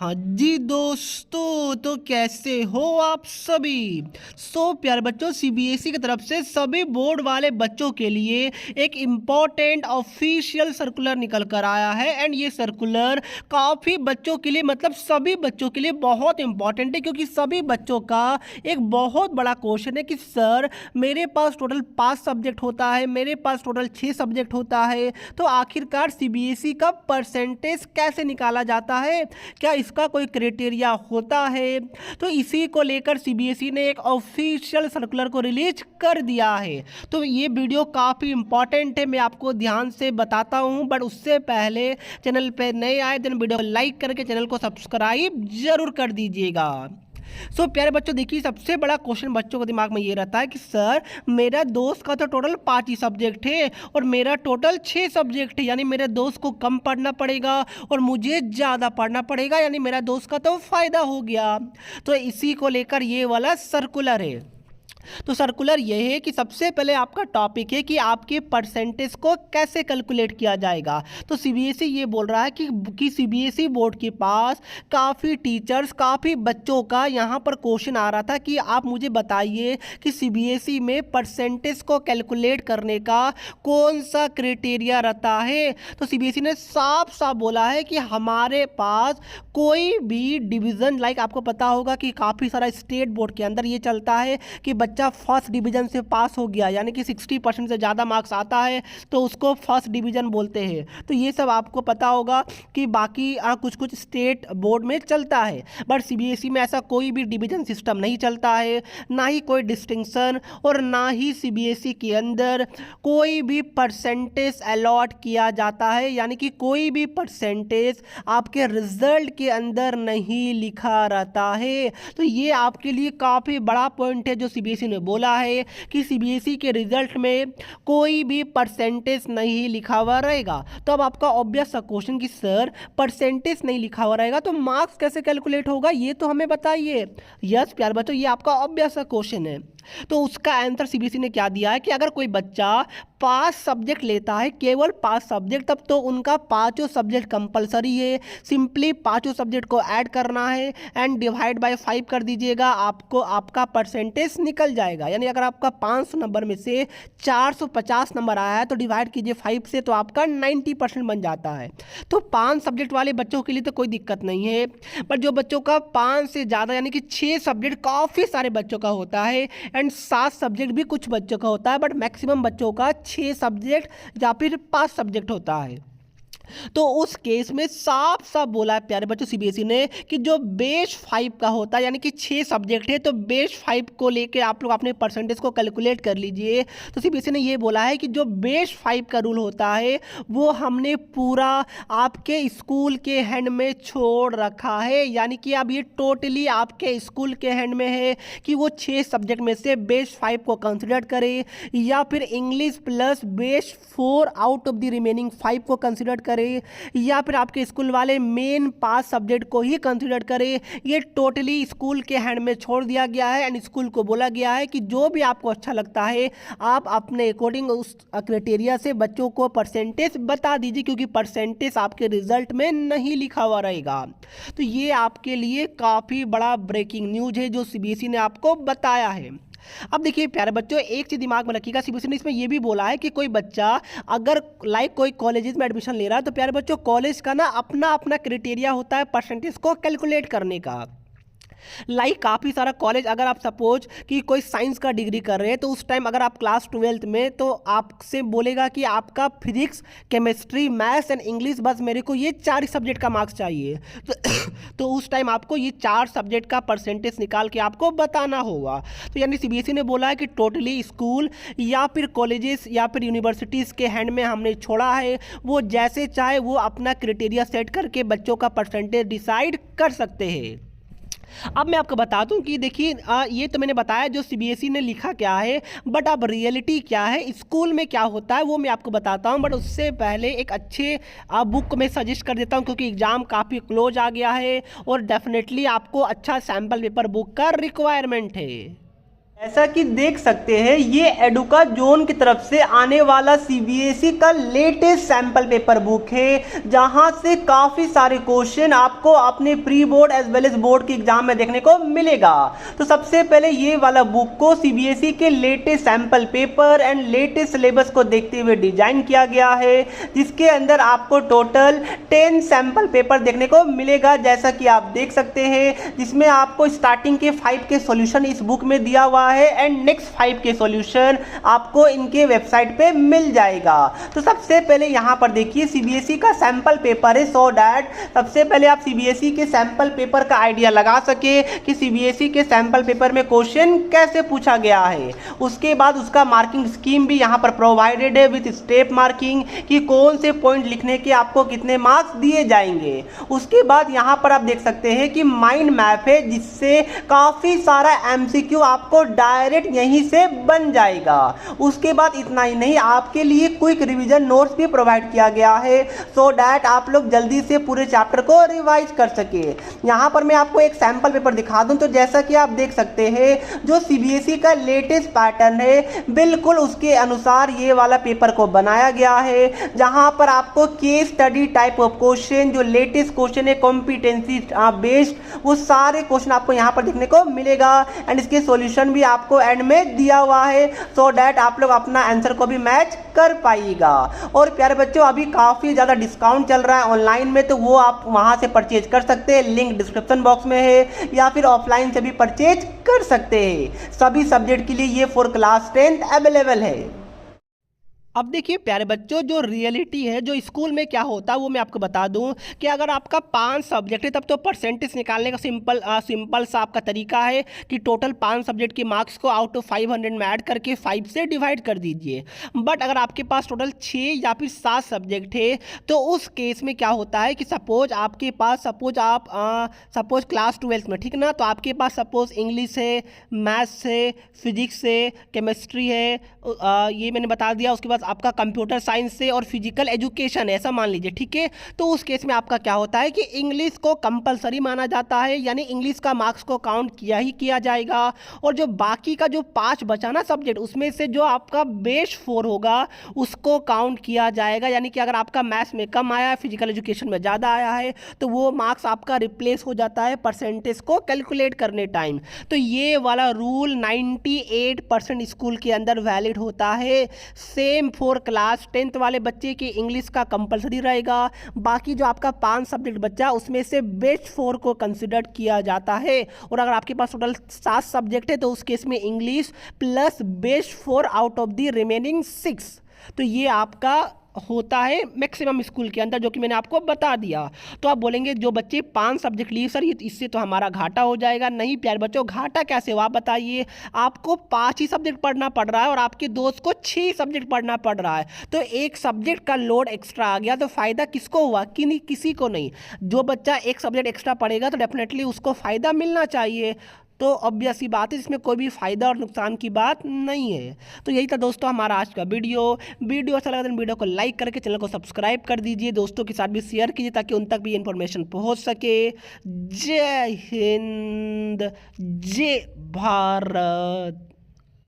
हाँ जी दोस्तों, तो कैसे हो आप सभी। प्यारे बच्चों, सीबीएसई की तरफ से सभी बोर्ड वाले बच्चों के लिए एक इम्पॉर्टेंट ऑफिशियल सर्कुलर निकल कर आया है। एंड ये सर्कुलर काफ़ी बच्चों के लिए, मतलब सभी बच्चों के लिए बहुत इंपॉर्टेंट है, क्योंकि सभी बच्चों का एक बहुत बड़ा क्वेश्चन है कि सर मेरे पास टोटल 5 सब्जेक्ट होता है, मेरे पास टोटल 6 सब्जेक्ट होता है, तो आखिरकार सीबीएसई का परसेंटेज कैसे निकाला जाता है, क्या इसका कोई क्राइटेरिया होता है। तो इसी को लेकर सीबीएसई ने एक ऑफिशियल सर्कुलर को रिलीज कर दिया है। तो ये वीडियो काफ़ी इंपॉर्टेंट है, मैं आपको ध्यान से बताता हूँ, बट उससे पहले चैनल पे नए आए दिन वीडियो को लाइक करके चैनल को सब्सक्राइब जरूर कर दीजिएगा। प्यारे बच्चों, देखिए सबसे बड़ा क्वेश्चन बच्चों के दिमाग में ये रहता है कि सर मेरा दोस्त का तो टोटल 5 ही सब्जेक्ट है और मेरा टोटल 6 सब्जेक्ट है, यानी मेरे दोस्त को कम पढ़ना पड़ेगा और मुझे ज़्यादा पढ़ना पड़ेगा, यानी मेरा दोस्त का तो फायदा हो गया। तो इसी को लेकर ये वाला सर्कुलर है। तो सर्कुलर ये है कि सबसे पहले आपका टॉपिक है कि आपके परसेंटेज को कैसे कैलकुलेट किया जाएगा। तो सीबीएसई ये बोल रहा है कि सीबीएसई बोर्ड के पास काफ़ी टीचर्स, काफ़ी बच्चों का यहाँ पर क्वेश्चन आ रहा था कि आप मुझे बताइए कि सीबीएसई में परसेंटेज को कैलकुलेट करने का कौन सा क्राइटेरिया रहता है। तो सीबीएसई ने साफ साफ बोला है कि हमारे पास कोई भी डिवीज़न, लाइक आपको पता होगा कि काफ़ी सारा स्टेट बोर्ड के अंदर ये चलता है कि बच्चा फर्स्ट डिवीजन से पास हो गया, यानी कि 60% से ज़्यादा मार्क्स आता है तो उसको फर्स्ट डिवीजन बोलते हैं। तो ये सब आपको पता होगा कि बाकी कुछ कुछ स्टेट बोर्ड में चलता है, बट सीबीएसई में ऐसा कोई भी डिवीजन सिस्टम नहीं चलता है, ना ही कोई डिस्टिंक्शन, और ना ही सीबीएसई के अंदर कोई भी परसेंटेज अलॉट किया जाता है, यानी कि कोई भी परसेंटेज आपके रिजल्ट के अंदर नहीं लिखा रहता है। तो ये आपके लिए काफ़ी बड़ा पॉइंट है जो सीबीएसई ने बोला है कि सीबीएसई के रिजल्ट में कोई भी परसेंटेज नहीं लिखा हुआ रहेगा। तो अब आपका ऑब्वियस सा क्वेश्चन कि सर परसेंटेज नहीं लिखा हुआ रहेगा तो मार्क्स कैसे कैलकुलेट होगा, ये तो हमें बताइए। यस प्यारे बच्चों, ये आपका ऑब्वियस सा क्वेश्चन है। तो उसका आंसर सीबीएसई ने क्या दिया है कि अगर कोई बच्चा 5 सब्जेक्ट लेता है, केवल 5 सब्जेक्ट, तब तो उनका पाँचों सब्जेक्ट कंपलसरी है। सिंपली पाँचों सब्जेक्ट को ऐड करना है एंड डिवाइड बाय 5 कर दीजिएगा, आपको आपका परसेंटेज निकल जाएगा। यानी अगर आपका 500 नंबर में से 450 नंबर आया है तो डिवाइड कीजिए 5 से, तो आपका 90% बन जाता है। तो 5 सब्जेक्ट वाले बच्चों के लिए तो कोई दिक्कत नहीं है, बट जो बच्चों का 5 से ज़्यादा, यानी कि 6 सब्जेक्ट काफ़ी सारे बच्चों का होता है एंड 7 सब्जेक्ट भी कुछ बच्चों का होता है, बट मैक्सिमम बच्चों का 6 सब्जेक्ट या फिर 5 सब्जेक्ट होता है। तो उस केस में साफ साफ बोला है प्यारे बच्चों सीबीएसई ने कि जो बेस 5 का होता है, यानी कि 6 सब्जेक्ट है, तो बेस 5 को लेके आप लोग अपने परसेंटेज को कैलकुलेट कर लीजिए। तो सीबीएसई ने ये बोला है कि जो बेस 5 का रूल होता है वो हमने पूरा आपके स्कूल के हैंड में छोड़ रखा है, यानी कि अब ये टोटली आपके स्कूल के हैंड में है कि वो 6 सब्जेक्ट में से बेस 5 को कंसिडर करे या फिर English plus base 4 out of the remaining 5 को कंसिडर करे, या फिर आपके स्कूल वाले मेन 5 सब्जेक्ट को ही कंसीडर करें। ये टोटली स्कूल के हैंड में छोड़ दिया गया है एंड स्कूल को बोला गया है कि जो भी आपको अच्छा लगता है आप अपने अकॉर्डिंग उस क्राइटेरिया से बच्चों को परसेंटेज बता दीजिए, क्योंकि परसेंटेज आपके रिजल्ट में नहीं लिखा हुआ रहेगा। तो ये आपके लिए काफ़ी बड़ा ब्रेकिंग न्यूज है जो सीबीएसई ने आपको बताया है। अब देखिए प्यारे बच्चों, एक चीज दिमाग में रखिएगा, सीबीएसई ने इसमें यह भी बोला है कि कोई बच्चा अगर लाइक कोई कॉलेजेस में एडमिशन ले रहा है तो प्यारे बच्चों कॉलेज का ना अपना अपना क्राइटेरिया होता है परसेंटेज को कैलकुलेट करने का। लाइक काफ़ी सारा कॉलेज, अगर आप सपोज कि कोई साइंस का डिग्री कर रहे हैं तो उस टाइम अगर आप क्लास 12th में, तो आपसे बोलेगा कि आपका physics, chemistry, maths and English, बस मेरे को ये 4 सब्जेक्ट का मार्क्स चाहिए। तो उस टाइम आपको ये 4 सब्जेक्ट का परसेंटेज निकाल के आपको बताना होगा। तो यानी सीबीएसई ने बोला है कि टोटली स्कूल या फिर कॉलेजेस या फिर यूनिवर्सिटीज़ के हैंड में हमने छोड़ा है, वो जैसे चाहे वो अपना क्राइटेरिया सेट करके बच्चों का परसेंटेज डिसाइड कर सकते हैं। अब मैं आपको बता दूं कि देखिए ये तो मैंने बताया जो सीबीएसई ने लिखा क्या है, बट अब रियलिटी क्या है, स्कूल में क्या होता है वो मैं आपको बताता हूं। बट उससे पहले एक अच्छे बुक में सजेस्ट कर देता हूं, क्योंकि एग्ज़ाम काफ़ी क्लोज आ गया है और डेफिनेटली आपको अच्छा सैम्पल पेपर बुक का रिक्वायरमेंट है। ऐसा कि देख सकते हैं ये एडुका जोन की तरफ से आने वाला सीबीएसई का लेटेस्ट सैंपल पेपर बुक है, जहां से काफी सारे क्वेश्चन आपको अपने pre board as well as board के एग्जाम में देखने को मिलेगा। तो सबसे पहले ये वाला बुक को सीबीएसई के latest sample paper and latest syllabus को देखते हुए डिजाइन किया गया है, जिसके अंदर आपको टोटल 10 सैंपल पेपर देखने को मिलेगा, जैसा कि आप देख सकते हैं, जिसमें आपको स्टार्टिंग के 5 के सॉल्यूशन इस बुक में दिया हुआ है एंड नेक्स्ट 5 के सॉल्यूशन आपको इनके वेबसाइट पे मिल जाएगा। तो सबसे पहले यहां पर देखिए सीबीएसई का सैंपल पेपर है, सो दैट सबसे पहले आप सीबीएसई के सैंपल पेपर का आइडिया लगा सके कि सीबीएसई के सैंपल पेपर में क्वेश्चन कैसे पूछा गया है। उसके बाद उसका मार्किंग स्कीम भी यहां पर प्रोवाइडेड है विद स्टेप मार्किंग कि कौन से पॉइंट लिखने के आपको कितने मार्क्स दिए जाएंगे। उसके बाद यहां पर आप देख सकते हैं कि माइंड मैप है, जिससे काफी सारा एमसीक्यू आपको डायरेक्ट यहीं से बन जाएगा। उसके बाद इतना ही नहीं, आपके लिए क्विक रिवीजन नोट्स भी प्रोवाइड किया गया है, सो दैट आप लोग जल्दी से पूरे चैप्टर को रिवाइज कर सके। यहां पर मैं आपको एक सैंपल पेपर दिखा दूं, तो जैसा कि आप देख सकते हैं जो सीबीएसई का लेटेस्ट पैटर्न है बिल्कुल उसके अनुसार ये वाला पेपर को बनाया गया है, जहां पर आपको case study type of question, जो लेटेस्ट क्वेश्चन है कॉम्पिटेंसी बेस्ड, वो सारे क्वेश्चन आपको यहां पर देखने को मिलेगा एंड इसके सॉल्यूशन भी आपको एंड में दिया हुआ है, सो दैट आप लोग अपना आंसर को भी मैच कर पाएगा। और प्यारे बच्चों, अभी काफी ज्यादा डिस्काउंट चल रहा है ऑनलाइन में, तो वो आप वहां से परचेज कर सकते हैं, लिंक डिस्क्रिप्शन बॉक्स में है, या फिर ऑफलाइन से भी परचेज कर सकते हैं। सभी सब्जेक्ट के लिए ये फॉर क्लास 10 अवेलेबल है। अब देखिए प्यारे बच्चों, जो रियलिटी है, जो स्कूल में क्या होता है वो मैं आपको बता दूं कि अगर आपका 5 सब्जेक्ट है तब तो परसेंटेज निकालने का सिंपल सा आपका तरीका है कि टोटल 5 सब्जेक्ट के मार्क्स को आउट ऑफ 500 में ऐड करके 5 से डिवाइड कर दीजिए। बट अगर आपके पास टोटल 6 या फिर 7 सब्जेक्ट है तो उस केस में क्या होता है कि सपोज आपके पास सपोज क्लास 12 में, ठीक ना, तो आपके पास सपोज इंग्लिश है, मैथ्स है, फिजिक्स है, केमिस्ट्री है, ये मैंने बता दिया। उसके बाद आपका कंप्यूटर साइंस से और फिजिकल एजुकेशन है, ऐसा मान लीजिए, ठीक है। तो उस केस में आपका क्या होता है कि इंग्लिश को कंपलसरी माना जाता है, यानी इंग्लिश का मार्क्स को काउंट किया ही किया जाएगा। और जो बाकी का जो 5 बचा ना सब्जेक्ट, उसमें से जो आपका बेस 4 होगा उसको काउंट किया जाएगा। यानी कि अगर आपका मैथ्स में कम आया है, फिजिकल एजुकेशन में ज़्यादा आया है, तो वो मार्क्स आपका रिप्लेस हो जाता है परसेंटेज को कैलकुलेट करने टाइम। तो ये वाला रूल 98% स्कूल के अंदर वैलिड होता है। सेम फॉर क्लास 10th वाले बच्चे की इंग्लिश का कंपलसरी रहेगा। बाकी जो आपका 5 सब्जेक्ट बच्चा उसमें से बेस्ट 4 को कंसिडर किया जाता है। और अगर आपके पास टोटल 7 सब्जेक्ट है तो उस केस में English plus best 4 out of the remaining 6, तो ये आपका होता है मैक्सिमम स्कूल के अंदर, जो कि मैंने आपको बता दिया। तो आप बोलेंगे जो बच्चे 5 सब्जेक्ट लिए सर, ये इससे तो हमारा घाटा हो जाएगा। नहीं प्यारे बच्चों, घाटा कैसे हो आप बताइए। आपको 5 ही सब्जेक्ट पढ़ना पड़ रहा है और आपके दोस्त को 6 सब्जेक्ट पढ़ना पड़ रहा है, तो एक सब्जेक्ट का लोड एक्स्ट्रा आ गया, तो फायदा किसको हुआ कि नहीं, किसी को नहीं। जो बच्चा एक सब्जेक्ट एक्स्ट्रा पढ़ेगा तो डेफिनेटली उसको फ़ायदा मिलना चाहिए। तो ऑब्वियस सी बात है, इसमें कोई भी फ़ायदा और नुकसान की बात नहीं है। तो यही था दोस्तों हमारा आज का वीडियो अच्छा लगा तो वीडियो को लाइक करके चैनल को सब्सक्राइब कर दीजिए, दोस्तों के साथ भी शेयर कीजिए ताकि उन तक भी इन्फॉर्मेशन पहुंच सके। जय हिंद, जय भारत।